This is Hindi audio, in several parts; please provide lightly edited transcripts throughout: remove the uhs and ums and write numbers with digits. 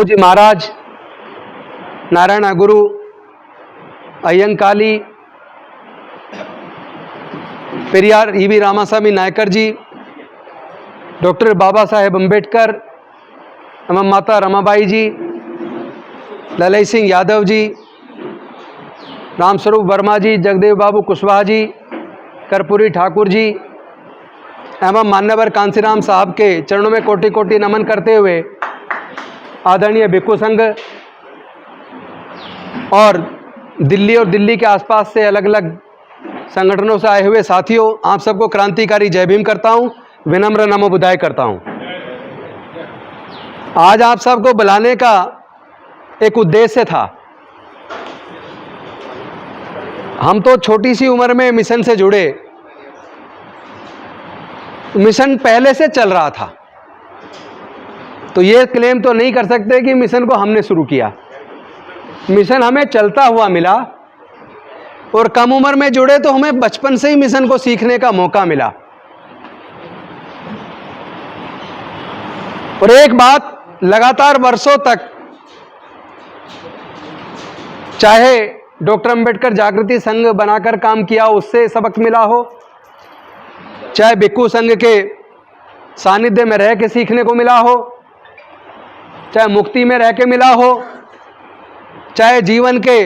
बाबूजी महाराज, नारायण गुरु, अय्यंकाली, पेरियार ईवी रामास्वामी नायकर जी, डॉक्टर बाबा साहेब अम्बेडकर एवं माता रमाबाई जी, ललई सिंह यादव जी, रामस्वरूप वर्मा जी, जगदेव बाबू कुशवाहा जी, कर्पूरी ठाकुर जी एवं मान्यवर कांसीराम साहब के चरणों में कोटि कोटि नमन करते हुए आदरणीय भिक्खु संघ और दिल्ली के आसपास से अलग अलग संगठनों से आए हुए साथियों, आप सबको क्रांतिकारी जय भीम करता हूं, विनम्र नमो बुद्धाय करता हूं। आज आप सबको बुलाने का एक उद्देश्य था। हम तो छोटी सी उम्र में मिशन से जुड़े, मिशन पहले से चल रहा था, तो ये क्लेम तो नहीं कर सकते कि मिशन को हमने शुरू किया। मिशन हमें चलता हुआ मिला और कम उम्र में जुड़े तो हमें बचपन से ही मिशन को सीखने का मौका मिला। और एक बात, लगातार वर्षों तक चाहे डॉक्टर अंबेडकर जागृति संघ बनाकर काम किया, उससे सबक मिला हो, चाहे भिक्खु संघ के सानिध्य में रह के सीखने को मिला हो, चाहे मुक्ति में रह के मिला हो, चाहे जीवन के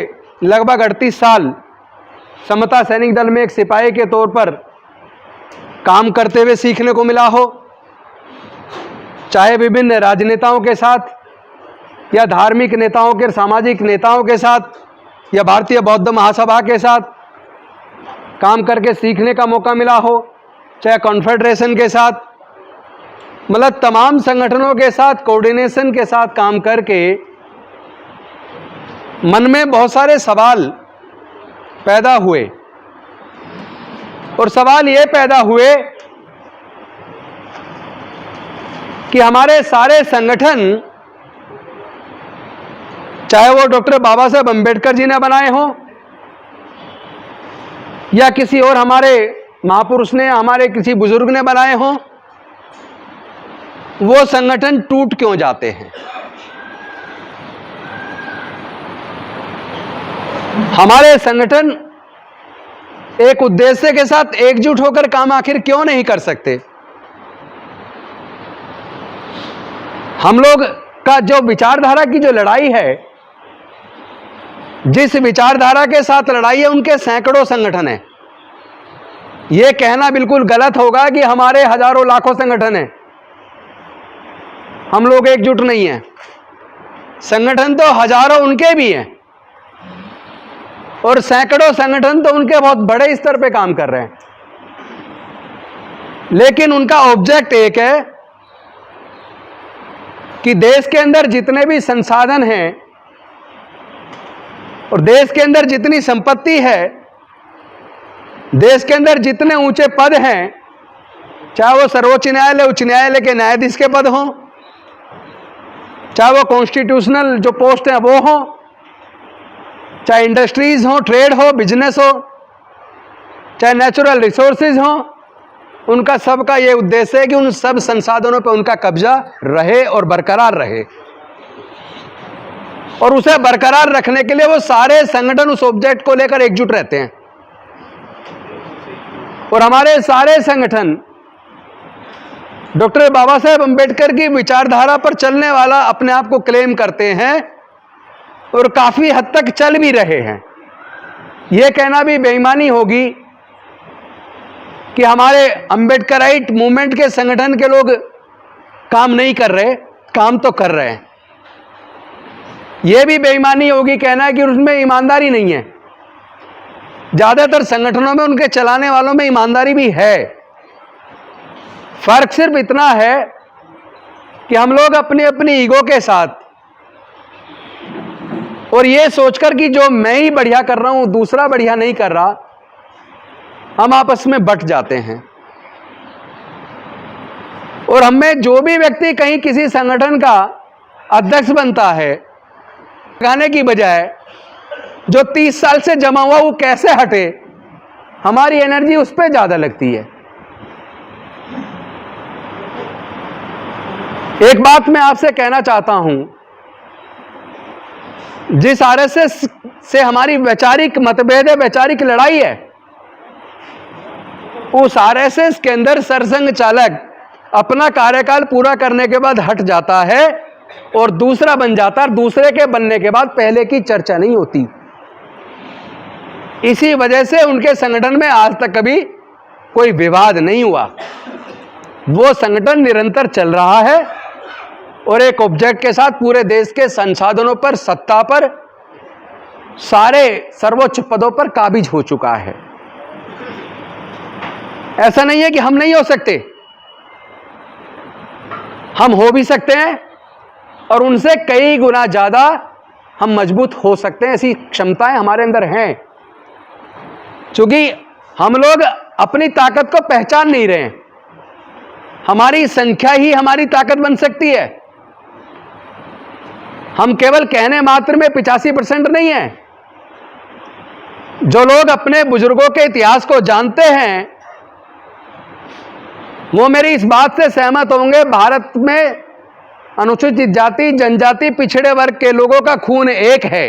लगभग 38 साल समता सैनिक दल में एक सिपाही के तौर पर काम करते हुए सीखने को मिला हो, चाहे विभिन्न राजनेताओं के साथ या धार्मिक नेताओं के, सामाजिक नेताओं के साथ या भारतीय बौद्ध महासभा के साथ काम करके सीखने का मौका मिला हो, चाहे कॉन्फेडरेशन के साथ, मतलब तमाम संगठनों के साथ कोऑर्डिनेशन के साथ काम करके मन में बहुत सारे सवाल पैदा हुए। और सवाल ये पैदा हुए कि हमारे सारे संगठन, चाहे वो डॉक्टर बाबा साहेब अम्बेडकर जी ने बनाए हों या किसी और हमारे महापुरुष ने, हमारे किसी बुजुर्ग ने बनाए हों, वो संगठन टूट क्यों जाते हैं? हमारे संगठन एक उद्देश्य के साथ एकजुट होकर काम आखिर क्यों नहीं कर सकते? हम लोग का जो विचारधारा की जो लड़ाई है, जिस विचारधारा के साथ लड़ाई है, उनके सैकड़ों संगठन हैं। यह कहना बिल्कुल गलत होगा कि हमारे हजारों लाखों संगठन हैं, हम लोग एकजुट नहीं हैं। संगठन तो हजारों उनके भी हैं और सैकड़ों संगठन तो उनके बहुत बड़े स्तर पे काम कर रहे हैं, लेकिन उनका ऑब्जेक्ट एक है कि देश के अंदर जितने भी संसाधन हैं और देश के अंदर जितनी संपत्ति है, देश के अंदर जितने ऊंचे पद हैं, चाहे वो सर्वोच्च न्यायालय, उच्च न्यायालय के न्यायाधीश के पद हों, चाहे वो कॉन्स्टिट्यूशनल जो पोस्ट है वो हो, चाहे इंडस्ट्रीज हो, ट्रेड हो, बिजनेस हो, चाहे नेचुरल रिसोर्सेज हो, उनका सबका ये उद्देश्य है कि उन सब संसाधनों पर उनका कब्जा रहे और बरकरार रहे। और उसे बरकरार रखने के लिए वो सारे संगठन उस ऑब्जेक्ट को लेकर एकजुट रहते हैं। और हमारे सारे संगठन डॉक्टर बाबा साहेब अम्बेडकर की विचारधारा पर चलने वाला अपने आप को क्लेम करते हैं और काफी हद तक चल भी रहे हैं। यह कहना भी बेईमानी होगी कि हमारे अम्बेडकराइट मूवमेंट के संगठन के लोग काम नहीं कर रहे, काम तो कर रहे हैं। यह भी बेईमानी होगी कहना कि उसमें ईमानदारी नहीं है। ज्यादातर संगठनों में उनके चलाने वालों में ईमानदारी भी है। फर्क सिर्फ इतना है कि हम लोग अपनी अपनी ईगो के साथ और ये सोचकर कि जो मैं ही बढ़िया कर रहा हूं, दूसरा बढ़िया नहीं कर रहा, हम आपस में बट जाते हैं। और हमें जो भी व्यक्ति कहीं किसी संगठन का अध्यक्ष बनता है, कहने की बजाय जो 30 साल से जमा हुआ वो कैसे हटे, हमारी एनर्जी उस पर ज्यादा लगती है। एक बात मैं आपसे कहना चाहता हूं जिस आरएसएस से हमारी वैचारिक मतभेद है, वैचारिक लड़ाई है, उस आरएसएस के अंदर सरसंघ चालक अपना कार्यकाल पूरा करने के बाद हट जाता है और दूसरा बन जाता है। दूसरे के बनने के बाद पहले की चर्चा नहीं होती। इसी वजह से उनके संगठन में आज तक कभी कोई विवाद नहीं हुआ। वो संगठन निरंतर चल रहा है और एक ऑब्जेक्ट के साथ पूरे देश के संसाधनों पर, सत्ता पर, सारे सर्वोच्च पदों पर काबिज हो चुका है। ऐसा नहीं है कि हम नहीं हो सकते, हम हो भी सकते हैं और उनसे कई गुना ज्यादा हम मजबूत हो सकते हैं। ऐसी क्षमताएं हमारे अंदर हैं। क्योंकि हम लोग अपनी ताकत को पहचान नहीं रहे हैं। हमारी संख्या ही हमारी ताकत बन सकती है। हम केवल कहने मात्र में 85% नहीं है। जो लोग अपने बुजुर्गों के इतिहास को जानते हैं वो मेरी इस बात से सहमत होंगे, भारत में अनुसूचित जाति, जनजाति, पिछड़े वर्ग के लोगों का खून एक है।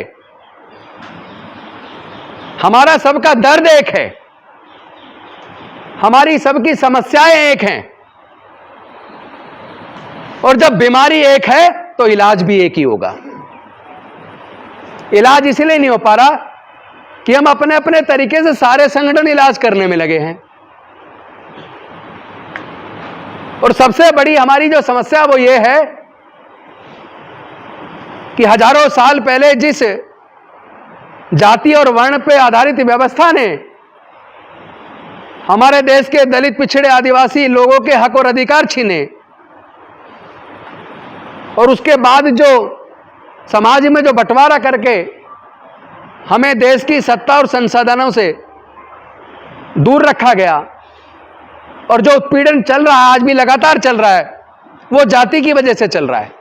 हमारा सबका दर्द एक है, हमारी सबकी समस्याएं एक हैं और जब बीमारी एक है तो इलाज भी एक ही होगा। इलाज इसलिए नहीं हो पा रहा कि हम अपने अपने तरीके से सारे संगठन इलाज करने में लगे हैं। और सबसे बड़ी हमारी जो समस्या वो ये है कि हजारों साल पहले जिस जाति और वर्ण पे आधारित व्यवस्था ने हमारे देश के दलित, पिछड़े, आदिवासी लोगों के हक और अधिकार छीने और उसके बाद जो समाज में जो बंटवारा करके हमें देश की सत्ता और संसाधनों से दूर रखा गया और जो उत्पीड़न चल रहा है, आज भी लगातार चल रहा है, वो जाति की वजह से चल रहा है।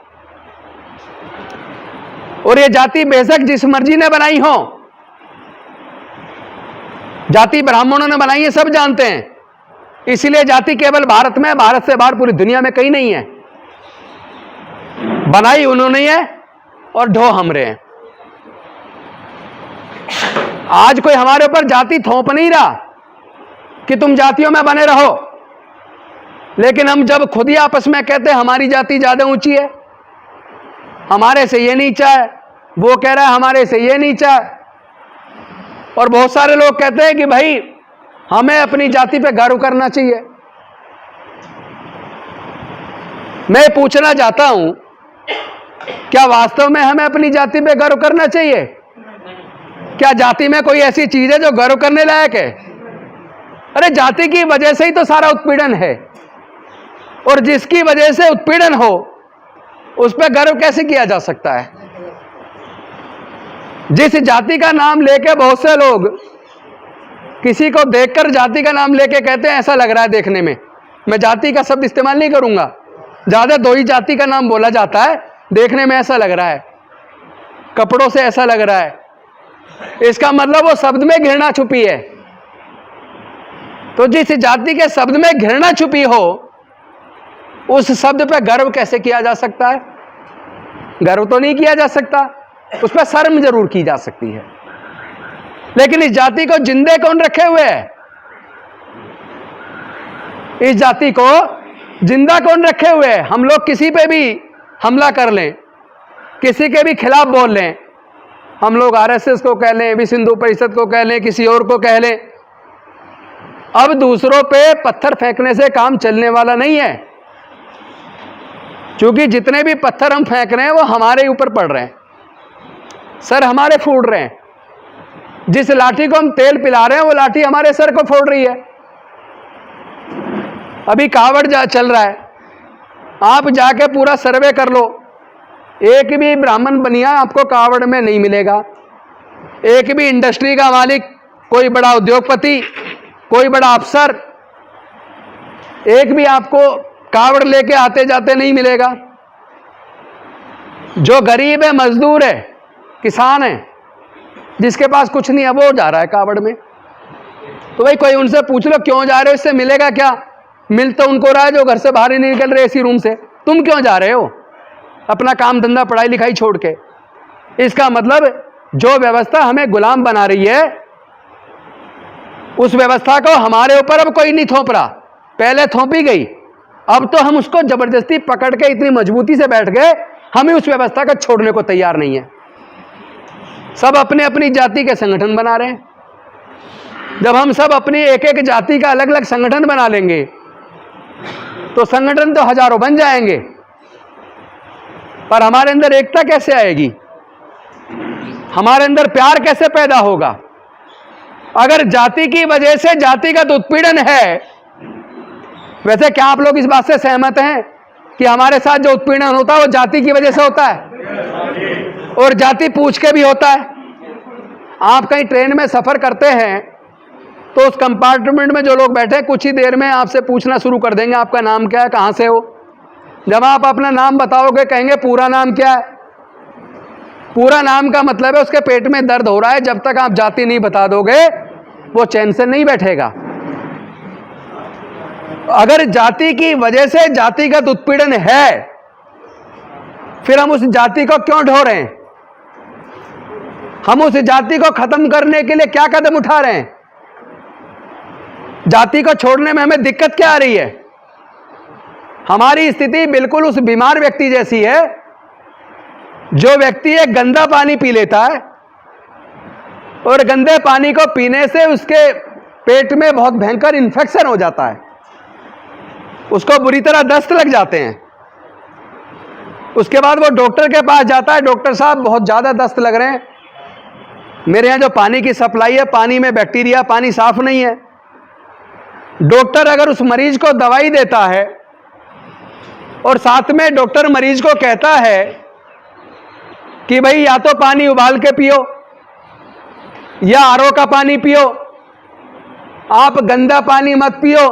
और ये जाति बेशक जिस मर्जी ने बनाई हो, जाति ब्राह्मणों ने बनाई है, सब जानते हैं। इसलिए जाति केवल भारत में, भारत से बाहर पूरी दुनिया में कहीं नहीं है। बनाई उन्होंने है और ढो हम रहे हैं। आज कोई हमारे ऊपर जाति थोप नहीं रहा कि तुम जातियों में बने रहो, लेकिन हम जब खुद ही आपस में कहते हैं हमारी जाति ज्यादा ऊंची है, हमारे से ये नीचा है, वो कह रहा है हमारे से ये नीचा है, और बहुत सारे लोग कहते हैं कि भाई हमें अपनी जाति पे गर्व करना चाहिए। मैं पूछना चाहता हूं, क्या वास्तव में हमें अपनी जाति पे गर्व करना चाहिए? क्या जाति में कोई ऐसी चीज है जो गर्व करने लायक है? अरे जाति की वजह से ही तो सारा उत्पीड़न है, और जिसकी वजह से उत्पीड़न हो उस पर गर्व कैसे किया जा सकता है? जिस जाति का नाम लेके बहुत से लोग किसी को देखकर जाति का नाम लेके कहते हैं ऐसा लग रहा है देखने में, मैं जाति का शब्द इस्तेमाल नहीं करूंगा, ज्यादा दो ही जाति का नाम बोला जाता है, देखने में ऐसा लग रहा है, कपड़ों से ऐसा लग रहा है, इसका मतलब वो शब्द में घृणा छुपी है। तो जिस जाति के शब्द में घृणा छुपी हो उस शब्द पे गर्व कैसे किया जा सकता है? गर्व तो नहीं किया जा सकता, उस पर शर्म जरूर की जा सकती है। लेकिन इस जाति को जिंदे कौन रखे हुए है? इस जाति को जिंदा कौन रखे हुए है? हम लोग किसी पे भी हमला कर लें, किसी के भी खिलाफ बोल लें, हम लोग आरएसएस को कह लें, विश्व हिंदू परिषद को कह लें, किसी और को कह लें, अब दूसरों पे पत्थर फेंकने से काम चलने वाला नहीं है। क्योंकि जितने भी पत्थर हम फेंक रहे हैं वो हमारे ऊपर पड़ रहे हैं, सर हमारे फूट रहे हैं। जिस लाठी को हम तेल पिला रहे हैं वो लाठी हमारे सर को फोड़ रही है। अभी कावड़ चल रहा है, आप जाके पूरा सर्वे कर लो, एक भी ब्राह्मण बनिया आपको कावड़ में नहीं मिलेगा। एक भी इंडस्ट्री का मालिक, कोई बड़ा उद्योगपति, कोई बड़ा अफसर, एक भी आपको कावड़ लेके आते जाते नहीं मिलेगा। जो गरीब है, मजदूर है, किसान है, जिसके पास कुछ नहीं है, वो जा रहा है कावड़ में। तो भाई कोई उनसे पूछ लो क्यों जा रहे हो, इससे मिलेगा क्या? मिल तो उनको रहा है जो घर से बाहर ही नहीं निकल रहे इसी रूम से। तुम क्यों जा रहे हो अपना काम धंधा, पढ़ाई लिखाई छोड़ के? इसका मतलब जो व्यवस्था हमें गुलाम बना रही है, उस व्यवस्था को हमारे ऊपर अब कोई नहीं थोप रहा, पहले थोपी गई। अब तो हम उसको जबरदस्ती पकड़ के इतनी मजबूती से बैठ गए, हम ही उस व्यवस्था को छोड़ने को तैयार नहीं है। सब अपने अपनी जाति के संगठन बना रहे हैं। जब हम सब अपनी एक एक जाति का अलग अलग संगठन बना लेंगे तो संगठन तो हजारों बन जाएंगे, पर हमारे अंदर एकता कैसे आएगी? हमारे अंदर प्यार कैसे पैदा होगा? अगर जाति की वजह से जातिगत उत्पीड़न है, वैसे क्या आप लोग इस बात से सहमत हैं कि हमारे साथ जो उत्पीड़न होता है वो जाति की वजह से होता है और जाति पूछ के भी होता है? आप कहीं ट्रेन में सफर करते हैं तो उस कंपार्टमेंट में जो लोग बैठे कुछ ही देर में आपसे पूछना शुरू कर देंगे, आपका नाम क्या है, कहां से हो। जब आप अपना नाम बताओगे कहेंगे पूरा नाम क्या है। पूरा नाम का मतलब है उसके पेट में दर्द हो रहा है, जब तक आप जाति नहीं बता दोगे वो चैन से नहीं बैठेगा। अगर जाति की वजह से जातिगत उत्पीड़न है, फिर हम उस जाति को क्यों ढो रहे हैं? हम उस जाति को खत्म करने के लिए क्या कदम उठा रहे हैं? जाति को छोड़ने में हमें दिक्कत क्या आ रही है? हमारी स्थिति बिल्कुल उस बीमार व्यक्ति जैसी है जो व्यक्ति एक गंदा पानी पी लेता है और गंदे पानी को पीने से उसके पेट में बहुत भयंकर इन्फेक्शन हो जाता है, उसको बुरी तरह दस्त लग जाते हैं। उसके बाद वो डॉक्टर के पास जाता है, डॉक्टर साहब बहुत ज़्यादा दस्त लग रहे हैं, मेरे यहाँ जो पानी की सप्लाई है पानी में बैक्टीरिया, पानी साफ नहीं है। डॉक्टर अगर उस मरीज को दवाई देता है और साथ में डॉक्टर मरीज को कहता है कि भाई या तो पानी उबाल के पियो या आरओ का पानी पियो, आप गंदा पानी मत पियो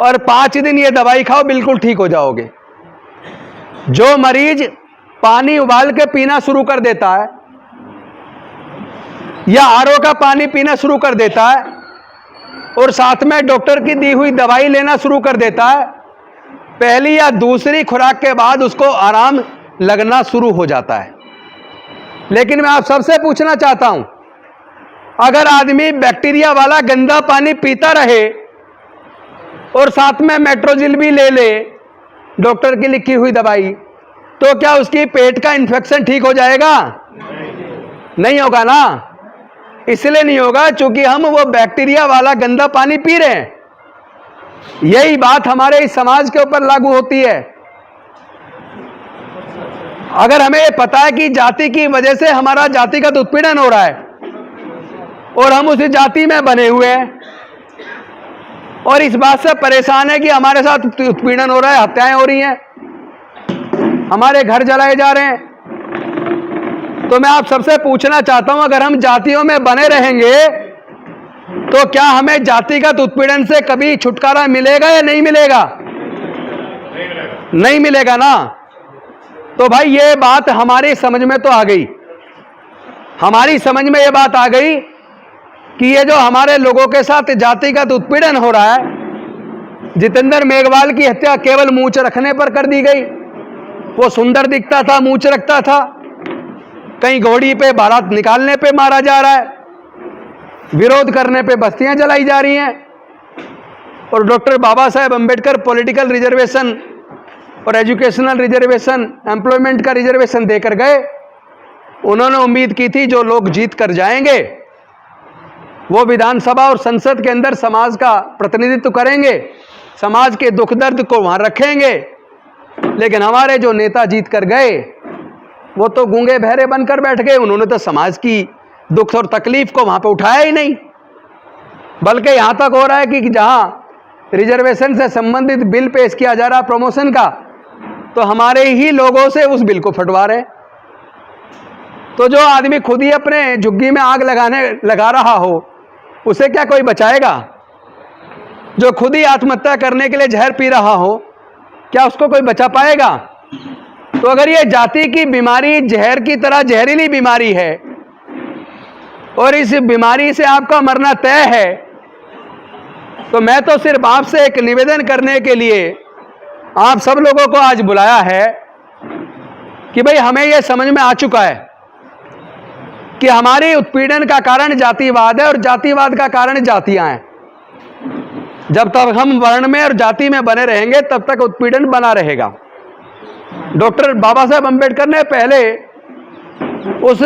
और 5 दिन ये दवाई खाओ, बिल्कुल ठीक हो जाओगे। जो मरीज पानी उबाल के पीना शुरू कर देता है या आरओ का पानी पीना शुरू कर देता है और साथ में डॉक्टर की दी हुई दवाई लेना शुरू कर देता है, पहली या दूसरी खुराक के बाद उसको आराम लगना शुरू हो जाता है। लेकिन मैं आप सबसे पूछना चाहता हूं, अगर आदमी बैक्टीरिया वाला गंदा पानी पीता रहे और साथ में मेट्रोजिल भी ले ले, डॉक्टर की लिखी हुई दवाई, तो क्या उसकी पेट का इन्फेक्शन ठीक हो जाएगा? नहीं होगा ना। इसलिए नहीं होगा क्योंकि हम वो बैक्टीरिया वाला गंदा पानी पी रहे हैं। यही बात हमारे इस समाज के ऊपर लागू होती है। अगर हमें ये पता है कि जाति की वजह से हमारा जातिगत उत्पीड़न हो रहा है और हम उस जाति में बने हुए हैं और इस बात से परेशान है कि हमारे साथ उत्पीड़न हो रहा है, हत्याएं हो रही हैं, हमारे घर जलाए जा रहे हैं, तो मैं आप सबसे पूछना चाहता हूं, अगर हम जातियों में बने रहेंगे तो क्या हमें जातिगत उत्पीड़न से कभी छुटकारा मिलेगा या नहीं मिलेगा? नहीं मिलेगा ना। तो भाई ये बात हमारी समझ में तो आ गई, हमारी समझ में ये बात आ गई कि ये जो हमारे लोगों के साथ जातिगत उत्पीड़न हो रहा है, जितेंद्र मेघवाल की हत्या केवल मूंछ रखने पर कर दी गई। वो सुंदर दिखता था, मूंछ रखता था, कहीं घोड़ी पे बारात निकालने पे मारा जा रहा है, विरोध करने पे बस्तियां जलाई जा रही हैं। और doctor Baba Saheb Ambedkar political reservation और एजुकेशनल रिजर्वेशन, एम्प्लॉयमेंट का रिजर्वेशन देकर गए। उन्होंने उम्मीद की थी जो लोग जीत कर जाएंगे वो विधानसभा और संसद के अंदर समाज का प्रतिनिधित्व करेंगे, समाज के दुख दर्द को वहां रखेंगे। लेकिन हमारे जो नेता जीत कर गए वो तो गूंगे बहरे बनकर बैठ गए। उन्होंने तो समाज की दुख और तकलीफ को वहां पे उठाया ही नहीं, बल्कि यहां तक हो रहा है कि जहां रिजर्वेशन से संबंधित बिल पेश किया जा रहा प्रमोशन का, तो हमारे ही लोगों से उस बिल को फटवा रहे। तो जो आदमी खुद ही अपने झुग्गी में आग लगा रहा हो उसे क्या कोई बचाएगा? जो खुद ही आत्महत्या करने के लिए जहर पी रहा हो क्या उसको कोई बचा पाएगा? तो अगर ये जाति की बीमारी जहर की तरह जहरीली बीमारी है और इस बीमारी से आपका मरना तय है, तो मैं तो सिर्फ आपसे एक निवेदन करने के लिए आप सब लोगों को आज बुलाया है कि भाई हमें यह समझ में आ चुका है कि हमारे उत्पीड़न का कारण जातिवाद है और जातिवाद का कारण जातियां हैं। जब तक हम वर्ण में और जाति में बने रहेंगे तब तक उत्पीड़न बना रहेगा। डॉक्टर बाबा साहेब अम्बेडकर ने पहले उस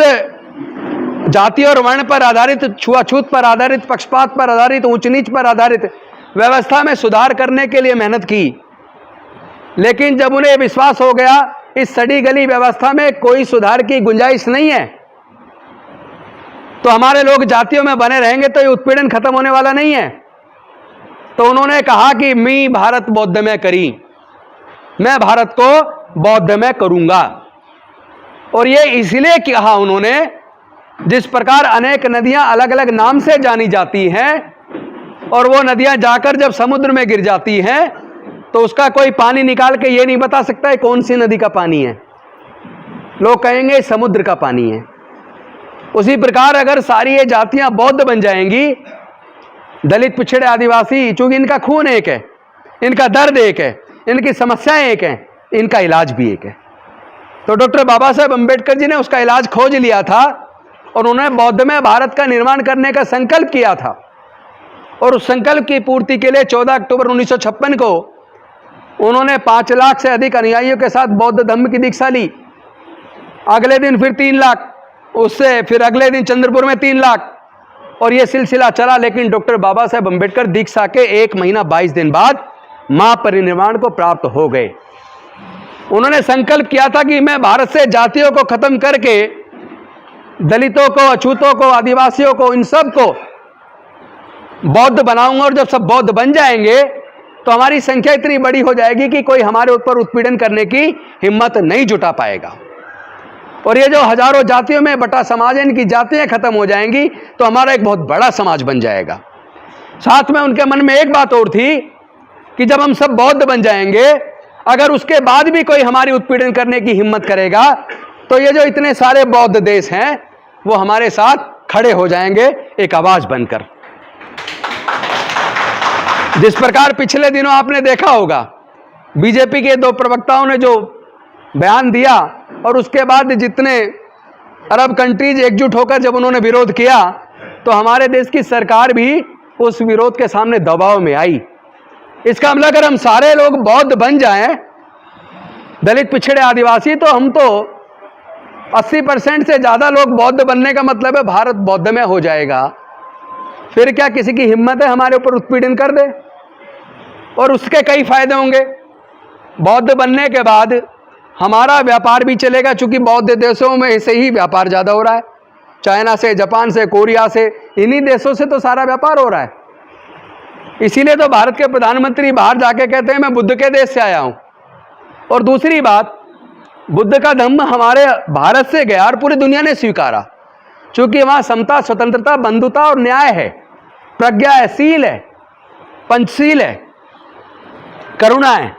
जाति और वर्ण पर आधारित, छुआछूत पर आधारित, पक्षपात पर आधारित, ऊंच नीच पर आधारित व्यवस्था में सुधार करने के लिए मेहनत की, लेकिन जब उन्हें विश्वास हो गया इस सड़ी गली व्यवस्था में कोई सुधार की गुंजाइश नहीं है, तो हमारे लोग जातियों में बने रहेंगे तो ये उत्पीड़न खत्म होने वाला नहीं है। तो उन्होंने कहा कि मी भारत बौद्ध में करी, मैं भारत को बौद्ध में करूंगा। और ये इसलिए कहा उन्होंने, जिस प्रकार अनेक नदियां अलग अलग नाम से जानी जाती हैं और वो नदियां जाकर जब समुद्र में गिर जाती हैं तो उसका कोई पानी निकाल के ये नहीं बता सकता है कौन सी नदी का पानी है, लोग कहेंगे समुद्र का पानी है। उसी प्रकार अगर सारी ये जातियां बौद्ध बन जाएंगी, दलित, पिछड़े, आदिवासी, चूंकि इनका खून एक है, इनका दर्द एक है, इनकी समस्याएं एक हैं, इनका इलाज भी एक है। तो डॉक्टर बाबा साहेब अम्बेडकर जी ने उसका इलाज खोज लिया था और उन्होंने बौद्ध में भारत का निर्माण करने का संकल्प किया था। और उस संकल्प की पूर्ति के लिए 14 अक्टूबर 1956 को उन्होंने 5 लाख से अधिक अनुयायियों के साथ बौद्ध धर्म की दीक्षा ली। अगले दिन फिर 3 लाख, उससे फिर अगले दिन चंद्रपुर में 3 लाख, और यह सिलसिला चला। लेकिन डॉक्टर बाबा साहेब अम्बेडकर दीक्षा के 1 महीना 22 दिन बाद महापरिनिर्वाण को प्राप्त हो गए। उन्होंने संकल्प किया था कि मैं भारत से जातियों को खत्म करके दलितों को, अछूतों को, आदिवासियों को, इन सब को बौद्ध बनाऊंगा, और जब सब बौद्ध बन जाएंगे तो हमारी संख्या इतनी बड़ी हो जाएगी कि कोई हमारे ऊपर उत्पीड़न करने की हिम्मत नहीं जुटा पाएगा। और ये जो हजारों जातियों में बटा समाज है, इनकी जातियां खत्म हो जाएंगी तो हमारा एक बहुत बड़ा समाज बन जाएगा। साथ में उनके मन में एक बात और थी कि जब हम सब बौद्ध बन जाएंगे, अगर उसके बाद भी कोई हमारी उत्पीड़न करने की हिम्मत करेगा तो ये जो इतने सारे बौद्ध देश हैं वो हमारे साथ खड़े हो जाएंगे एक आवाज बनकर। जिस प्रकार पिछले दिनों आपने देखा होगा बीजेपी के 2 प्रवक्ताओं ने जो बयान दिया और उसके बाद जितने अरब कंट्रीज एकजुट होकर जब उन्होंने विरोध किया तो हमारे देश की सरकार भी उस विरोध के सामने दबाव में आई। इसका मतलब अगर हम सारे लोग बौद्ध बन जाएं, दलित, पिछड़े, आदिवासी, तो हम तो 80% से ज्यादा लोग बौद्ध बनने का मतलब है भारत बौद्ध में हो जाएगा। फिर क्या किसी की हिम्मत है हमारे ऊपर उत्पीड़न कर दे? और उसके कई फायदे होंगे। बौद्ध बनने के बाद हमारा व्यापार भी चलेगा, चूंकि बौद्ध देशों में से ही व्यापार ज्यादा हो रहा है। चाइना से, जापान से, कोरिया से, इन्हीं देशों से तो सारा व्यापार हो रहा है। इसीलिए तो भारत के प्रधानमंत्री बाहर जाके कहते हैं मैं बुद्ध के देश से आया हूं। और दूसरी बात, बुद्ध का धम्म हमारे भारत से गया और पूरी दुनिया ने स्वीकारा, क्योंकि वहां समता, स्वतंत्रता, बंधुता और न्याय है, प्रज्ञा है, शील है, पंचशील है, करुणा है,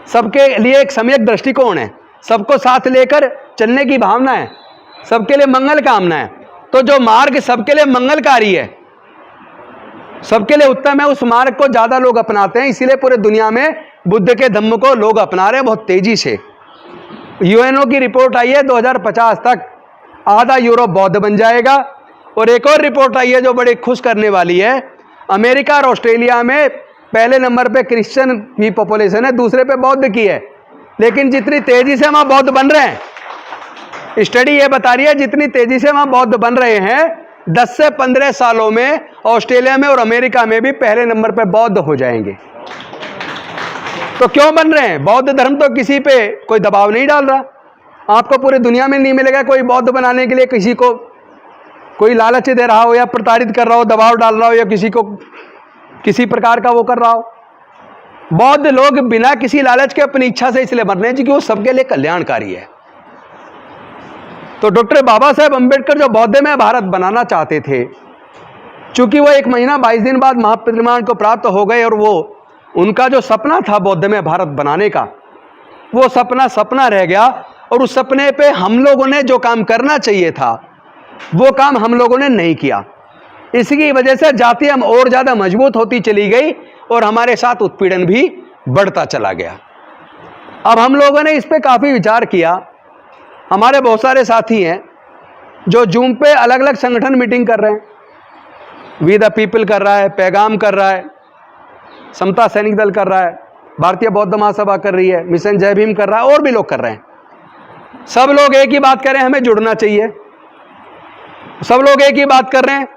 सबके लिए एक सम्यक दृष्टिकोण है, सबको साथ लेकर चलने की भावना है, सबके लिए मंगल कामना है। तो जो मार्ग सबके लिए मंगलकारी है, सबके लिए उत्तम है, उस मार्ग को ज्यादा लोग अपनाते हैं। इसीलिए पूरे दुनिया में बुद्ध के धम्म को लोग अपना रहे हैं बहुत तेजी से। यूएनओ की रिपोर्ट आई है 2050 तक आधा यूरोप बौद्ध बन जाएगा। और एक और रिपोर्ट आई है जो बड़ी खुश करने वाली है, अमेरिका और ऑस्ट्रेलिया में पहले नंबर पे क्रिश्चियन की पॉपुलेशन है, दूसरे पे बौद्ध की है, लेकिन जितनी तेजी से वहां बौद्ध बन रहे हैं, स्टडी ये बता रही है जितनी तेजी से वहां बौद्ध बन रहे हैं, 10 से 15 सालों में ऑस्ट्रेलिया में और अमेरिका में भी पहले नंबर पे बौद्ध हो जाएंगे। तो क्यों बन रहे हैं? बौद्ध धर्म तो किसी पे कोई दबाव नहीं डाल रहा। आपको पूरी दुनिया में नहीं मिलेगा कोई बौद्ध बनाने के लिए किसी को कोई लालच दे रहा हो या प्रताड़ित कर रहा हो, दबाव डाल रहा हो या किसी को किसी प्रकार का वो कर रहा हो। बौद्ध लोग बिना किसी लालच के अपनी इच्छा से इसलिए बन रहे हैं क्योंकि वो सबके लिए कल्याणकारी है। तो डॉक्टर बाबा साहेब अम्बेडकर जो बौद्ध में भारत बनाना चाहते थे, चूंकि वो 1 महीना 22 दिन बाद महापरिनिर्वाण को प्राप्त हो गए और वो उनका जो सपना था बौद्ध में भारत बनाने का, वो सपना रह गया। और उस सपने पे हम लोगों ने जो काम करना चाहिए था वो काम हम लोगों ने नहीं किया। इसकी वजह से जाति हम और ज्यादा मजबूत होती चली गई और हमारे साथ उत्पीड़न भी बढ़ता चला गया। अब हम लोगों ने इस पे काफी विचार किया। हमारे बहुत सारे साथी हैं जो जूम पे अलग अलग संगठन मीटिंग कर रहे हैं, वी द पीपल कर रहा है, पैगाम कर रहा है, समता सैनिक दल कर रहा है, भारतीय बौद्ध महासभा कर रही है, मिशन जय भीम कर रहा है, और भी लोग कर रहे हैं। सब लोग एक ही बात कर रहे हैं, हमें जुड़ना चाहिए। सब लोग एक ही बात कर रहे हैं,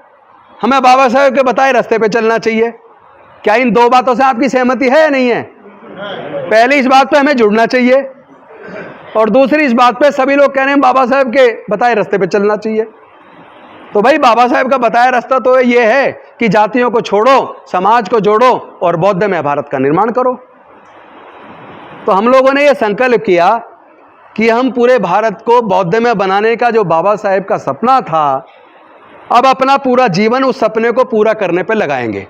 हमें बाबा साहेब के बताए रास्ते पे चलना चाहिए। क्या इन दो बातों से आपकी सहमति है या नहीं है? पहली इस बात पे हमें जुड़ना चाहिए, और दूसरी इस बात पे सभी लोग कह रहे हैं बाबा साहेब के बताए रास्ते पे चलना चाहिए। तो भाई बाबा साहेब का बताया रास्ता तो ये है कि जातियों को छोड़ो, समाज को जोड़ो और बौद्धमय भारत का निर्माण करो। तो हम लोगों ने ये संकल्प किया कि हम पूरे भारत को बौद्धमय बनाने का जो बाबा साहेब का सपना था, अब अपना पूरा जीवन उस सपने को पूरा करने पे लगाएंगे।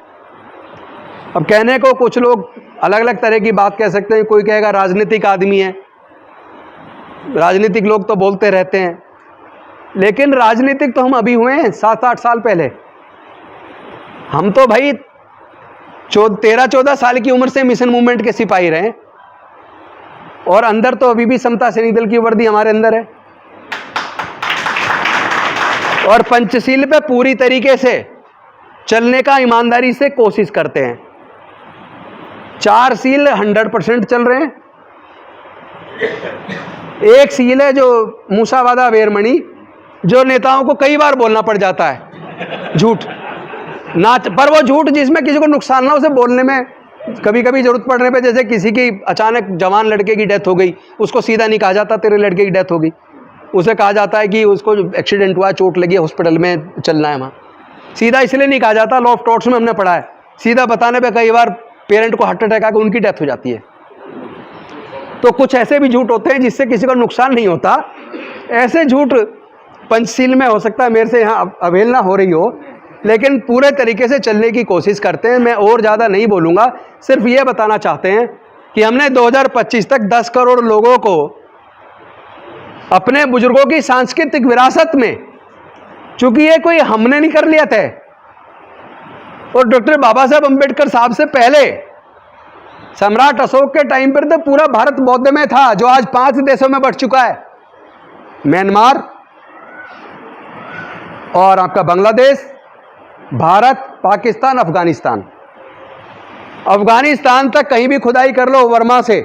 अब कहने को कुछ लोग अलग अलग तरह की बात कह सकते हैं। कोई कहेगा राजनीतिक आदमी है, राजनीतिक लोग तो बोलते रहते हैं, लेकिन राजनीतिक तो हम अभी हुए हैं 7-8 साल पहले। हम तो भाई 13-14 साल की उम्र से मिशन मूवमेंट के सिपाही रहे, और अंदर तो अभी भी समता सैनिक दल की वर्दी हमारे अंदर है, और पंचशील पे पूरी तरीके से चलने का ईमानदारी से कोशिश करते हैं। 4 सील 100% चल रहे हैं। एक सील है जो मूसावादा वेरमणि, जो नेताओं को कई बार बोलना पड़ जाता है, झूठ ना, पर वो झूठ जिसमें किसी को नुकसान ना, उसे बोलने में कभी कभी जरूरत पड़ने पे, जैसे किसी की अचानक जवान लड़के की डेथ हो गई, उसको सीधा नहीं कहा जाता तेरे लड़के की डेथ हो गई, उसे कहा जाता है कि उसको एक्सीडेंट हुआ, चोट लगी, हॉस्पिटल में चलना है वहाँ। सीधा इसलिए नहीं कहा जाता, लॉ ऑफ टॉर्ट्स में हमने पढ़ा है, सीधा बताने पे कई बार पेरेंट को हार्ट अटैक आकर उनकी डेथ हो जाती है। तो कुछ ऐसे भी झूठ होते हैं जिससे किसी को नुकसान नहीं होता। ऐसे झूठ पंचशील में हो सकता है मेरे से यहाँ अवहेलना हो रही हो, लेकिन पूरे तरीके से चलने की कोशिश करते हैं। मैं और ज़्यादा नहीं बोलूँगा, सिर्फ ये बताना चाहते हैं कि हमने 2025 तक 10 करोड़ लोगों को अपने बुजुर्गों की सांस्कृतिक विरासत में, चूंकि ये कोई हमने नहीं कर लिया था, और डॉक्टर बाबा साहब अम्बेडकर साहब से पहले सम्राट अशोक के टाइम पर तो पूरा भारत बौद्ध में था, जो आज 5 देशों में बढ़ चुका है, म्यांमार और आपका बांग्लादेश, भारत, पाकिस्तान, अफगानिस्तान। अफगानिस्तान तक कहीं भी खुदाई कर लो वर्मा से,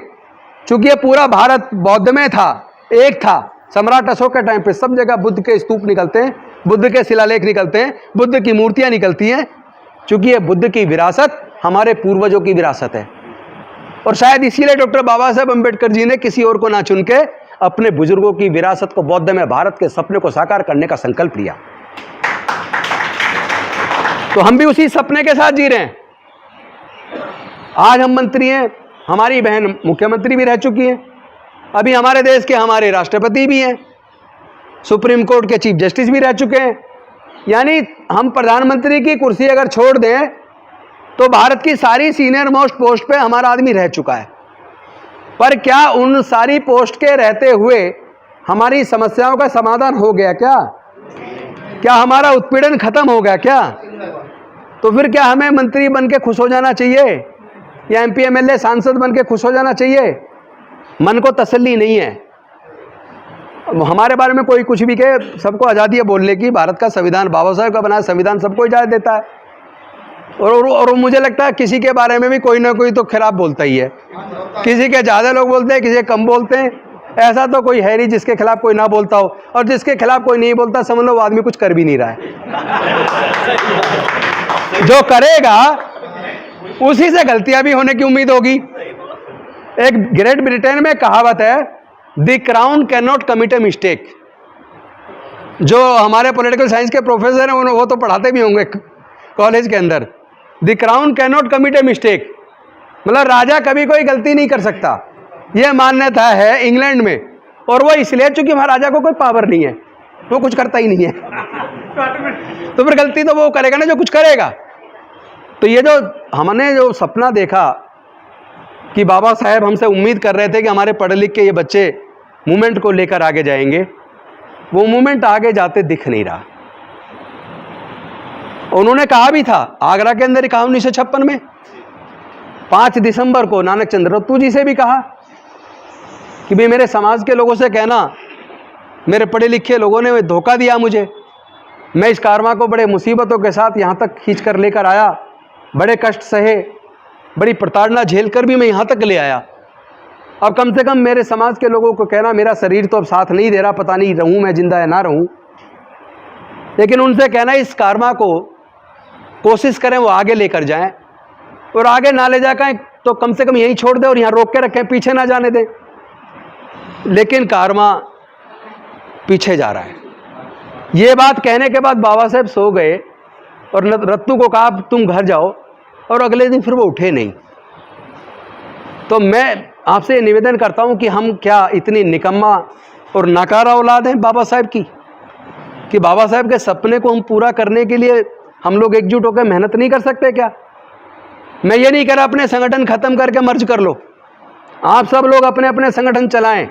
चूंकि ये पूरा भारत बौद्ध में था, एक था। सम्राट अशोक के टाइम पे सब जगह बुद्ध के स्तूप निकलते हैं, बुद्ध के शिलालेख निकलते हैं, बुद्ध की मूर्तियां निकलती हैं, चूंकि ये बुद्ध की विरासत हमारे पूर्वजों की विरासत है। और शायद इसीलिए डॉक्टर बाबा साहब अम्बेडकर जी ने किसी और को ना चुन के अपने बुजुर्गों की विरासत को, बौद्ध में भारत के सपने को साकार करने का संकल्प लिया। तो हम भी उसी सपने के साथ जी रहे हैं। आज हम मंत्री हैं, हमारी बहन मुख्यमंत्री भी रह चुकी हैं, अभी हमारे देश के हमारे राष्ट्रपति भी हैं, सुप्रीम कोर्ट के चीफ जस्टिस भी रह चुके हैं। यानी हम प्रधानमंत्री की कुर्सी अगर छोड़ दें तो भारत की सारी सीनियर मोस्ट पोस्ट पे हमारा आदमी रह चुका है। पर क्या उन सारी पोस्ट के रहते हुए हमारी समस्याओं का समाधान हो गया क्या? क्या हमारा उत्पीड़न खत्म हो गया क्या? तो फिर क्या हमें मंत्री बन के खुश हो जाना चाहिए या एमपी एमएलए सांसद बन के खुश हो जाना चाहिए? मन को तसल्ली नहीं है। हमारे बारे में कोई कुछ भी कहे, सबको आज़ादी है बोलने की। भारत का संविधान, बाबा साहब का बनाया संविधान सबको इजाज़त देता है। और मुझे लगता है किसी के बारे में भी कोई ना कोई तो खिलाफ बोलता ही है। किसी के ज़्यादा लोग बोलते हैं, किसी के कम बोलते हैं। ऐसा तो कोई है नहीं जिसके खिलाफ कोई ना बोलता हो, और जिसके खिलाफ कोई नहीं बोलता समझ लो वो आदमी कुछ कर भी नहीं रहा है। जो करेगा उसी से गलतियां भी होने की उम्मीद होगी। एक ग्रेट ब्रिटेन में कहावत है, the crown can not commit a mistake. जो हमारे पॉलिटिकल साइंस के प्रोफेसर हैं वो तो पढ़ाते भी होंगे कॉलेज के अंदर, the crown can not commit a mistake, मतलब राजा कभी कोई गलती नहीं कर सकता। यह मान्यता है इंग्लैंड में, और वो इसलिए चूंकि महाराजा को कोई पावर नहीं है, वो कुछ करता ही नहीं है। तो फिर गलती तो वो करेगा ना जो कुछ करेगा। तो ये जो हमने जो सपना देखा कि बाबा साहेब हमसे उम्मीद कर रहे थे कि हमारे पढ़े लिख के ये बच्चे मूवमेंट को लेकर आगे जाएंगे, वो मूवमेंट आगे जाते दिख नहीं रहा। उन्होंने कहा भी था, आगरा के अंदर ही कहा 1956 में 5 दिसंबर को नानक चंद्र रत्तू जी से भी कहा कि भाई मेरे समाज के लोगों से कहना मेरे पढ़े लिखे लोगों ने धोखा दिया मुझे। मैं इस कारवां को बड़े मुसीबतों के साथ यहाँ तक खींच कर लेकर आया, बड़े कष्ट सहे, बड़ी प्रताड़ना झेल कर भी मैं यहाँ तक ले आया। अब कम से कम मेरे समाज के लोगों को कहना, मेरा शरीर तो अब साथ नहीं दे रहा, पता नहीं रहूँ मैं जिंदा या ना रहूँ, लेकिन उनसे कहना इस कारवां को कोशिश करें वो आगे लेकर जाएं, और आगे ना ले जाकर तो कम से कम यहीं छोड़ दें और यहाँ रोक के रखें, पीछे ना जाने दें। लेकिन कारवां पीछे जा रहा है। ये बात कहने के बाद बाबा साहब सो गए और रत्तू को कहा तुम घर जाओ, और अगले दिन फिर वो उठे नहीं। तो मैं आपसे निवेदन करता हूं कि हम क्या इतनी निकम्मा और नाकारा औलाद हैं बाबा साहब की, कि बाबा साहब के सपने को हम पूरा करने के लिए हम लोग एकजुट होकर मेहनत नहीं कर सकते क्या? मैं ये नहीं कह रहा अपने संगठन खत्म करके मर्ज कर लो, आप सब लोग अपने अपने संगठन चलाएं,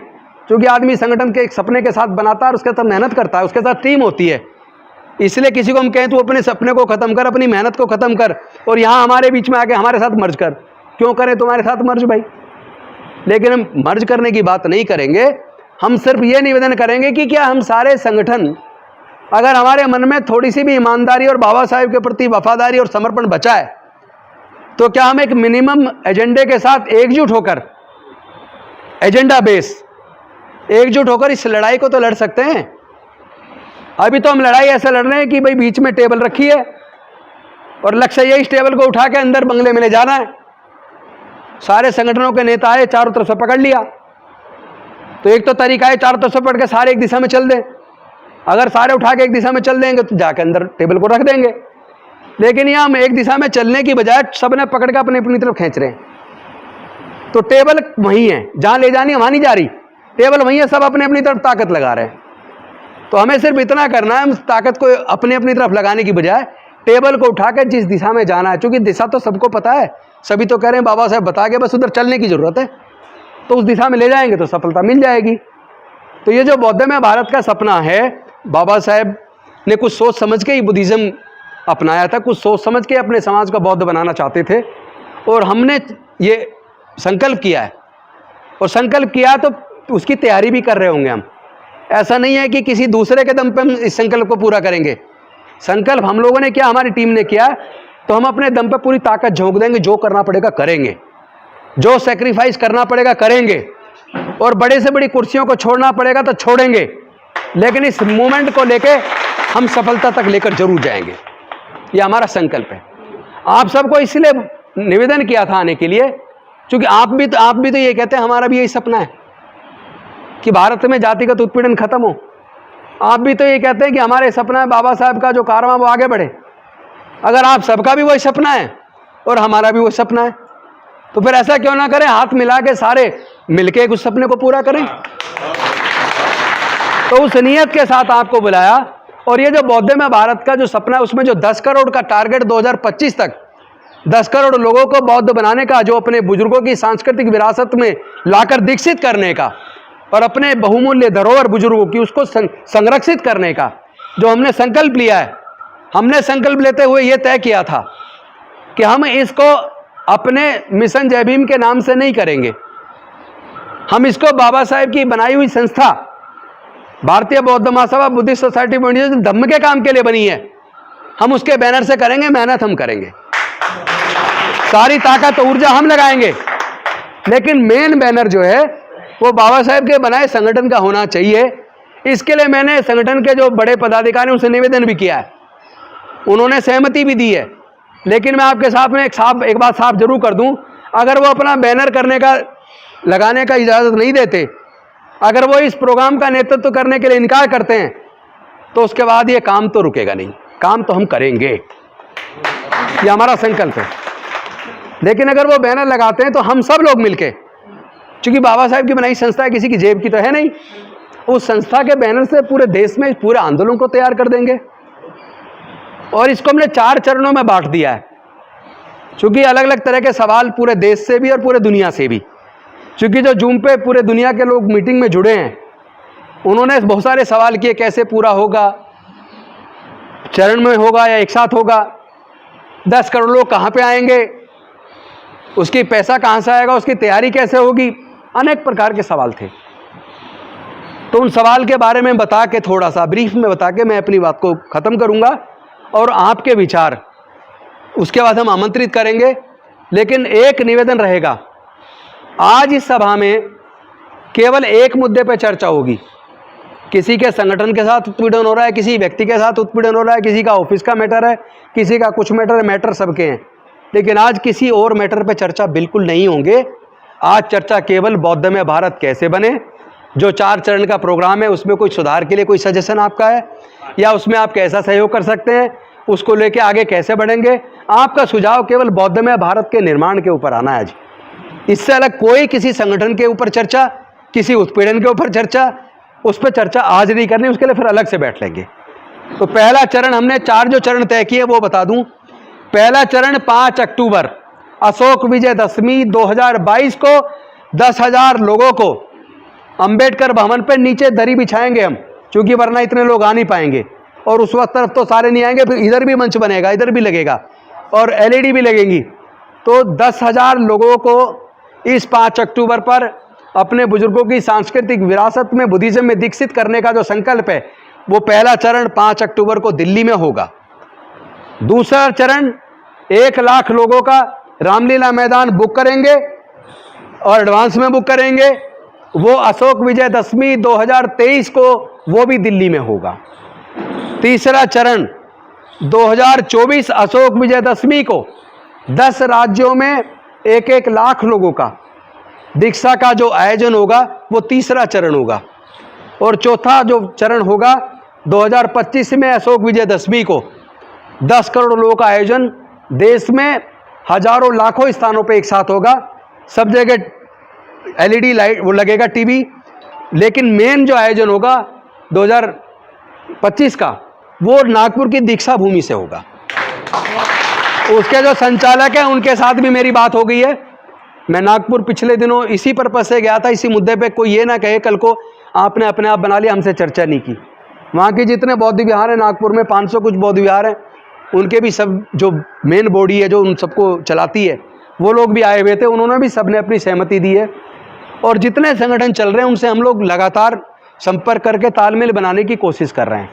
क्योंकि आदमी संगठन के एक सपने के साथ बनाता है और उसके साथ मेहनत करता है, उसके साथ टीम होती है। इसलिए किसी को हम कहें तू अपने सपने को खत्म कर, अपनी मेहनत को खत्म कर, और यहाँ हमारे बीच में आके हमारे साथ मर्ज कर, क्यों करें तुम्हारे साथ मर्ज भाई? लेकिन हम मर्ज करने की बात नहीं करेंगे, हम सिर्फ ये निवेदन करेंगे कि क्या हम सारे संगठन अगर हमारे मन में थोड़ी सी भी ईमानदारी और बाबा साहब के प्रति वफादारी और समर्पण बचा है, तो क्या हम एक मिनिमम एजेंडे के साथ एकजुट होकर, एजेंडा बेस एकजुट होकर इस लड़ाई को तो लड़ सकते हैं। अभी तो हम लड़ाई ऐसे लड़ रहे हैं कि भाई बीच में टेबल रखी है और लक्ष्य ये इस टेबल को उठा के अंदर बंगले में ले जाना है। सारे संगठनों के नेता आए, चारों तरफ से पकड़ लिया, तो एक तो तरीका है चारों तरफ से पकड़ के सारे एक दिशा में चल दें। अगर सारे उठा के एक दिशा में चल देंगे तो जाके अंदर टेबल को रख देंगे, लेकिन यहाँ हम एक दिशा में चलने की बजाय सबने पकड़ के अपनी अपनी तरफ खींच रहे हैं। तो टेबल वहीं है, जहाँ ले जानी वहाँ नहीं जा रही, टेबल वहीं है, सब अपने अपनी तरफ ताकत लगा रहे हैं। तो हमें सिर्फ इतना करना है, हम ताकत को अपनी अपनी तरफ लगाने की बजाय टेबल को उठा के जिस दिशा में जाना है, क्योंकि दिशा तो सबको पता है, सभी तो कह रहे हैं बाबा साहब बता के, बस उधर चलने की जरूरत है, तो उस दिशा में ले जाएंगे तो सफलता मिल जाएगी। तो ये जो बौद्ध में भारत का सपना है, बाबा साहब ने कुछ सोच समझ के ही बुद्धिज़्म अपनाया था, कुछ सोच समझ के अपने समाज को बौद्ध बनाना चाहते थे, और हमने ये संकल्प किया है, और संकल्प किया तो उसकी तैयारी भी कर रहे होंगे हम। ऐसा नहीं है कि किसी दूसरे के दम पे हम इस संकल्प को पूरा करेंगे। संकल्प हम लोगों ने किया, हमारी टीम ने किया, तो हम अपने दम पे पूरी ताकत झोंक देंगे, जो करना पड़ेगा करेंगे, जो सेक्रीफाइस करना पड़ेगा करेंगे, और बड़े से बड़ी कुर्सियों को छोड़ना पड़ेगा तो छोड़ेंगे, लेकिन इस मूवमेंट को लेके हम सफलता तक लेकर जरूर जाएंगे। ये हमारा संकल्प है। आप सबको इसलिए निवेदन किया था आने के लिए, क्योंकि आप भी तो ये कहते हैं, हमारा भी यही सपना है कि भारत में जातिगत उत्पीड़न खत्म हो। आप भी तो ये कहते हैं कि हमारे सपना है बाबा साहब का जो कारवां वो आगे बढ़े। अगर आप सबका भी वही सपना है और हमारा भी वही सपना है, तो फिर ऐसा क्यों ना करें, हाथ मिला के सारे मिलके उस सपने को पूरा करें। तो उस नियत के साथ आपको बुलाया, और ये जो बौद्ध में भारत का जो सपना है, उसमें जो 10 करोड़ का टारगेट 2025 तक 10 करोड़ लोगों को बौद्ध बनाने का, जो अपने बुजुर्गों की सांस्कृतिक विरासत में लाकर दीक्षित करने का, और अपने बहुमूल्य धरोहर बुजुर्गों की उसको संरक्षित करने का जो हमने संकल्प लिया है, हमने संकल्प लेते हुए ये तय किया था कि हम इसको अपने मिशन जय भीम के नाम से नहीं करेंगे, हम इसको बाबा साहेब की बनाई हुई संस्था भारतीय बौद्ध महासभा बुद्धिस्ट सोसाइटी ऑफ इंडिया धम्म के काम के लिए बनी है, हम उसके बैनर से करेंगे, मेहनत हम करेंगे, सारी ताकत ऊर्जा हम लगाएंगे, लेकिन मेन बैनर जो है वो बाबा साहेब के बनाए संगठन का होना चाहिए। इसके लिए मैंने संगठन के जो बड़े पदाधिकारी उनसे निवेदन भी किया है, उन्होंने सहमति भी दी है। लेकिन मैं आपके साथ में एक बात साफ जरूर कर दूं, अगर वो अपना बैनर लगाने का इजाज़त नहीं देते, अगर वो इस प्रोग्राम का नेतृत्व करने के लिए इनकार करते हैं, तो उसके बाद ये काम तो रुकेगा नहीं, काम तो हम करेंगे, ये हमारा संकल्प है। लेकिन अगर वो बैनर लगाते हैं तो हम सब लोग मिलके, क्योंकि बाबा साहब की बनाई संस्था है, किसी की जेब की तो है नहीं, उस संस्था के बैनर से पूरे देश में पूरे आंदोलन को तैयार कर देंगे। और इसको हमने 4 चरणों में बांट दिया है, क्योंकि अलग अलग तरह के सवाल पूरे देश से भी और पूरे दुनिया से भी, क्योंकि जो जूम पे पूरे दुनिया के लोग मीटिंग में जुड़े हैं, उन्होंने बहुत सारे सवाल किए, कैसे पूरा होगा, चरण में होगा या एक साथ होगा, 10 करोड़ लोग कहाँ पे आएंगे, उसकी पैसा कहाँ से आएगा, उसकी तैयारी कैसे होगी, अनेक प्रकार के सवाल थे। तो उन सवाल के बारे में बता के, थोड़ा सा ब्रीफ में बता के मैं अपनी बात को ख़त्म करूंगा और आपके विचार उसके बाद हम आमंत्रित करेंगे। लेकिन एक निवेदन रहेगा, आज इस सभा में केवल एक मुद्दे पर चर्चा होगी। किसी के संगठन के साथ उत्पीड़न हो रहा है, किसी व्यक्ति के साथ उत्पीड़न हो रहा है, किसी का ऑफिस का मैटर है, किसी का कुछ मैटर है, मैटर सबके हैं। लेकिन आज किसी और मैटर पे चर्चा बिल्कुल नहीं होंगे। आज चर्चा केवल बौद्धमय भारत कैसे बने, जो 4 चरण का प्रोग्राम है उसमें कोई सुधार के लिए कोई सजेशन आपका है या उसमें आप कैसा सहयोग कर सकते हैं, उसको लेके आगे कैसे बढ़ेंगे, आपका सुझाव केवल बौद्धमय भारत के निर्माण के ऊपर आना है। आज इससे अलग कोई किसी संगठन के ऊपर चर्चा, किसी उत्पीड़न के ऊपर चर्चा, उस पर चर्चा आज नहीं करनी, उसके लिए फिर अलग से बैठ लेंगे। तो पहला चरण हमने 4 जो चरण तय किए वो बता दूं। पहला चरण 5 अक्टूबर अशोक विजयदशमी 2022 को 10,000 लोगों को अंबेडकर भवन पे नीचे दरी बिछाएंगे हम, क्योंकि वरना इतने लोग आ नहीं पाएंगे और उस वक्त तरफ तो सारे नहीं आएंगे, फिर इधर भी मंच बनेगा, इधर भी लगेगा और LED भी लगेंगी। तो 10,000 लोगों को इस 5 अक्टूबर पर अपने बुजुर्गों की सांस्कृतिक विरासत में, बुद्धिज्म में दीक्षित करने का जो संकल्प है, वो पहला चरण 5 अक्टूबर को दिल्ली में होगा। दूसरा चरण 1 लाख लोगों का रामलीला मैदान बुक करेंगे और एडवांस में बुक करेंगे, वो अशोक विजयदशमी 2023 को वो भी दिल्ली में होगा। तीसरा चरण 2024 अशोक विजयदशमी को 10 राज्यों में 1-1 लाख लोगों का दीक्षा का जो आयोजन होगा वो तीसरा चरण होगा। और चौथा जो चरण होगा 2025 में अशोक विजयदशमी को 10 करोड़ लोगों का आयोजन देश में हजारों लाखों स्थानों पे एक साथ होगा। सब जगह LED लाइट वो लगेगा, टीवी। लेकिन मेन जो आयोजन होगा 2025 का वो नागपुर की दीक्षा भूमि से होगा। उसके जो संचालक हैं उनके साथ भी मेरी बात हो गई है। मैं नागपुर पिछले दिनों इसी पर्पज से गया था, इसी मुद्दे पे कोई ये ना कहे कल को आपने अपने आप बना लिया, हमसे चर्चा नहीं की। वहाँ के जितने बौद्ध विहार हैं नागपुर में 500 कुछ बौद्ध विहार हैं, उनके भी सब जो मेन बॉडी है जो उन सबको चलाती है वो लोग भी आए हुए थे, उन्होंने भी सबने अपनी सहमति दी है। और जितने संगठन चल रहे हैं उनसे हम लोग लगातार संपर्क करके तालमेल बनाने की कोशिश कर रहे हैं।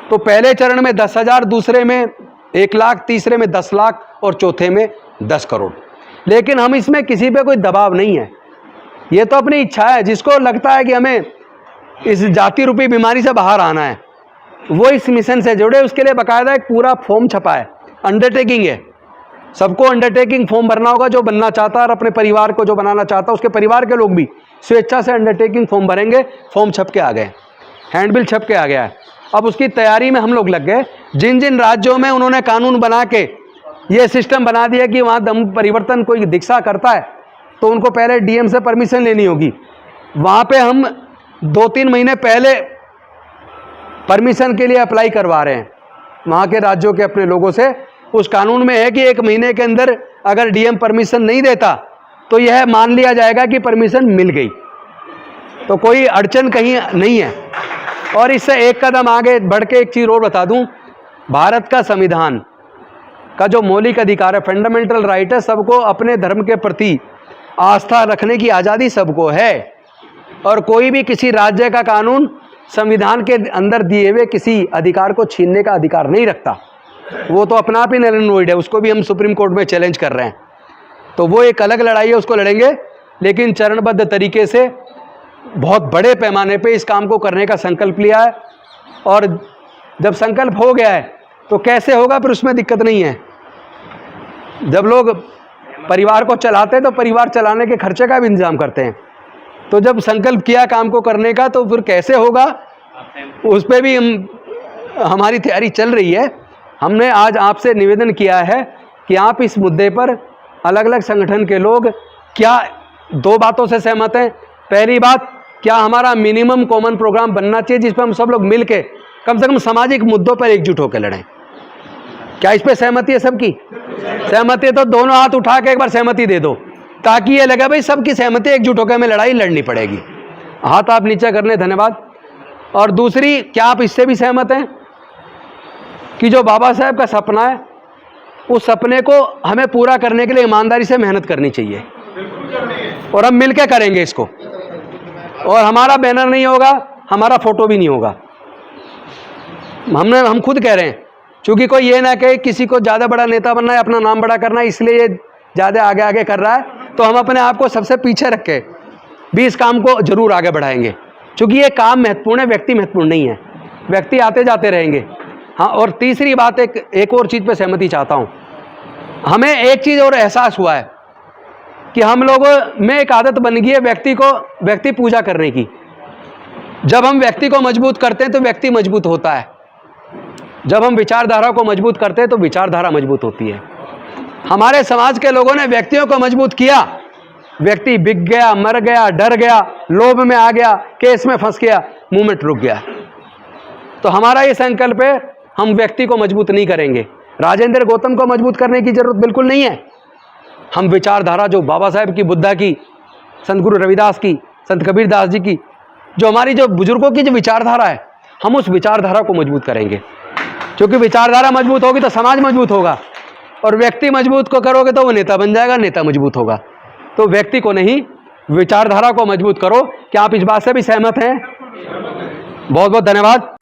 तो पहले चरण में 10,000, दूसरे में 1 लाख, तीसरे में 10 लाख और चौथे में 10 करोड़। लेकिन हम इसमें किसी पे कोई दबाव नहीं है, ये तो अपनी इच्छा है। जिसको लगता है कि हमें इस जाति रूपी बीमारी से बाहर आना है वो इस मिशन से जुड़े, उसके लिए बाकायदा एक पूरा फॉर्म छपा है, अंडरटेकिंग है। सबको अंडरटेकिंग फॉर्म भरना होगा, जो बनना चाहता है और अपने परिवार को जो बनाना चाहता है उसके परिवार के लोग भी स्वेच्छा से अंडरटेकिंग फॉर्म भरेंगे। फॉर्म छप के आ गए, हैंडबिल छप के आ गया है। अब उसकी तैयारी में हम लोग लग गए। जिन जिन राज्यों में उन्होंने कानून बना के ये सिस्टम बना दिया कि वहाँ धर्म परिवर्तन कोई दीक्षा करता है तो उनको पहले DM से परमिशन लेनी होगी, वहाँ पे हम 2-3 महीने पहले परमिशन के लिए अप्लाई करवा रहे हैं वहाँ के राज्यों के अपने लोगों से। उस कानून में है कि 1 महीने के अंदर अगर DM परमिशन नहीं देता तो यह मान लिया जाएगा कि परमिशन मिल गई, तो कोई अड़चन कहीं नहीं है। और इससे एक कदम आगे बढ़ के एक चीज़ और बता दूं, भारत का संविधान का जो मौलिक अधिकार है, फंडामेंटल राइट है, सबको अपने धर्म के प्रति आस्था रखने की आज़ादी सबको है। और कोई भी किसी राज्य का कानून संविधान के अंदर दिए हुए किसी अधिकार को छीनने का अधिकार नहीं रखता। वो तो अपना आप ही नल एंड वॉइड है, उसको भी हम सुप्रीम कोर्ट में चैलेंज कर रहे हैं। तो वो एक अलग लड़ाई है, उसको लड़ेंगे, लेकिन चरणबद्ध तरीके से बहुत बड़े पैमाने पे इस काम को करने का संकल्प लिया है। और जब संकल्प हो गया है तो कैसे होगा फिर उसमें दिक्कत नहीं है। जब लोग परिवार को चलाते हैं तो परिवार चलाने के खर्चे का भी इंतजाम करते हैं। तो जब संकल्प किया काम को करने का तो फिर कैसे होगा उस पर भी हमारी तैयारी चल रही है। हमने आज आपसे निवेदन किया है कि आप इस मुद्दे पर अलग अलग संगठन के लोग क्या 2 बातों से सहमत हैं। पहली बात, क्या हमारा मिनिमम कॉमन प्रोग्राम बनना चाहिए जिस पर हम सब लोग मिल के कम से कम सामाजिक मुद्दों पर एकजुट होकर लड़ें। क्या इस पर सहमति है सबकी? सहमति है तो दोनों हाथ उठा के एक बार सहमति दे दो, ताकि ये लगे भाई सबकी सहमति, एकजुट होकर हमें लड़ाई लड़नी पड़ेगी। हाथ आप नीचे करने, धन्यवाद। और दूसरी, क्या आप इससे भी सहमत हैं कि जो बाबा साहेब का सपना है उस सपने को हमें पूरा करने के लिए ईमानदारी से मेहनत करनी चाहिए और हम मिलकर करेंगे इसको। और हमारा बैनर नहीं होगा, हमारा फोटो भी नहीं होगा। हम खुद कह रहे हैं, क्योंकि कोई ये ना कहे किसी को ज़्यादा बड़ा नेता बनना है, अपना नाम बड़ा करना है, इसलिए ये ज़्यादा आगे आगे कर रहा है, तो हम अपने आप को सबसे पीछे रख के भी इस काम को जरूर आगे बढ़ाएंगे, क्योंकि ये काम महत्वपूर्ण है, व्यक्ति महत्वपूर्ण नहीं है। व्यक्ति आते जाते रहेंगे। हाँ, और तीसरी बात, एक और चीज़ पे सहमति चाहता हूँ। हमें एक चीज़ और एहसास हुआ है कि हम लोगों में एक आदत बन गई है व्यक्ति पूजा करने की। जब हम व्यक्ति को मजबूत करते हैं तो व्यक्ति मजबूत होता है, जब हम विचारधारा को मजबूत करते हैं तो विचारधारा मजबूत होती है। हमारे समाज के लोगों ने व्यक्तियों को मजबूत किया, व्यक्ति बिक गया, मर गया, डर गया, लोभ में आ गया, केस में फंस गया, मूवमेंट रुक गया। तो हमारा ये संकल्प है, हम व्यक्ति को मजबूत नहीं करेंगे। राजेंद्र गौतम को मजबूत करने की जरूरत बिल्कुल नहीं है। हम विचारधारा जो बाबा साहेब की, बुद्धा की, संत गुरु रविदास की, संत कबीरदास जी की, जो हमारी जो बुजुर्गों की जो विचारधारा है, हम उस विचारधारा को मजबूत करेंगे। क्योंकि विचारधारा मजबूत होगी तो समाज मजबूत होगा, और व्यक्ति मजबूत को करोगे तो वो नेता बन जाएगा, नेता मजबूत होगा। तो व्यक्ति को नहीं, विचारधारा को मजबूत करो। क्या आप इस बात से भी सहमत हैं? बहुत बहुत धन्यवाद।